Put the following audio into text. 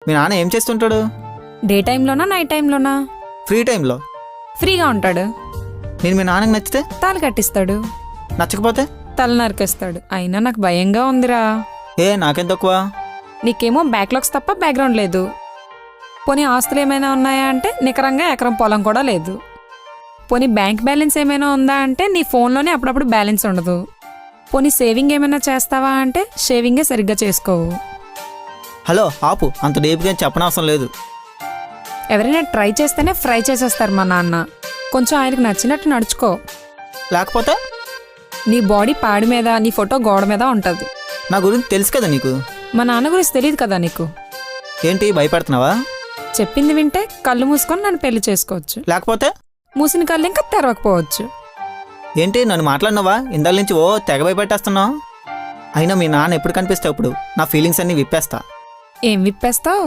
మీ నాన్న ఏం చేస్తుంటాడు? డే టైంలోనా నైట్ టైంలోనా? ఫ్రీ టైంలో. ఫ్రీగా ఉంటాడు. నేను మీ నాన్నకి నచ్చితే తాళి కట్టిస్తాడు. నచ్చకపోతే తల నరికేస్తాడు. అయినా నాకు భయంగా ఉందిరా. నాకేం తక్కువ? నీకేమో బ్యాక్లాగ్స్ తప్ప బ్యాక్గ్రౌండ్ లేదు. పోనీ ఆస్తులు ఏమైనా ఉన్నాయా అంటే నికరంగా ఎకరం పొలం కూడా లేదు. పోనీ బ్యాంక్ బ్యాలెన్స్ ఏమైనా ఉందా అంటే నీ ఫోన్లోనే అప్పుడప్పుడు బ్యాలెన్స్ ఉండదు. పోనీ సేవింగ్ ఏమైనా చేస్తావా అంటే షేవింగే సరిగ్గా చేసుకోవు. హలో ఆపు, అంత డీప్గా చెప్పనవసరం లేదు. ఎవరైనా ట్రై చేస్తేనే ఫ్రై చేసేస్తారు మా నాన్న. కొంచెం ఆయనకు నచ్చినట్టు నడుచుకో. లేకపోతే నీ బాడీ పాడి మీద, నీ ఫోటో గోడ మీద ఉంటుంది. నా గురించి తెలుసు కదా నీకు. మా నాన్న గురించి తెలియదు కదా నీకు. ఏంటి భయపడుతున్నావా? చెప్పింది వింటే కళ్ళు మూసుకొని నన్ను పెళ్లి చేసుకోవచ్చు. లేకపోతే మూసిన కళ్ళు ఇంకా తెరవకపోవచ్చు. ఏంటి నన్ను మాట్లాడినావా? ఇందాల నుంచి తెగ భయపెట్టేస్తున్నావు. అయినా మీ నాన్న ఎప్పుడు కనిపిస్తే అప్పుడు నా ఫీలింగ్స్ అన్నీ విప్పేస్తా. ఏం విప్పేస్తావు?